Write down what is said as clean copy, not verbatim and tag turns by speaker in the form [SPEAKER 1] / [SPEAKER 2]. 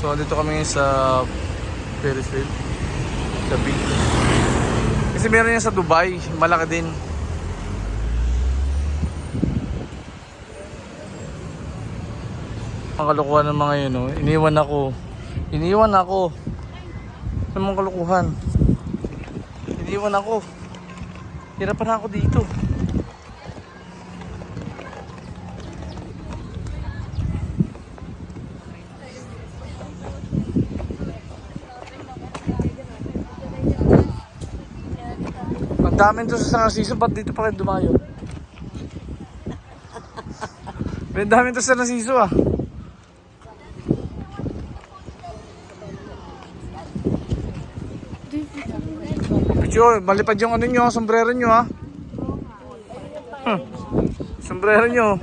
[SPEAKER 1] So dito kami ngayon sa Ferris wheel, sa beach. Kasi meron yan sa Dubai, malaki din. Ang kalukuhan ng mga yun, oh. Iniwan ako. Ano mga kalukuhan? Iniwan ako. Hirapan na ako dito. Ang dami to sa Narciso, ba't dito pa kayo dumayo? May dami to sa Narciso ah. Medyo, malipad yung ano nyo, sombrero nyo ha. Sombrero nyo.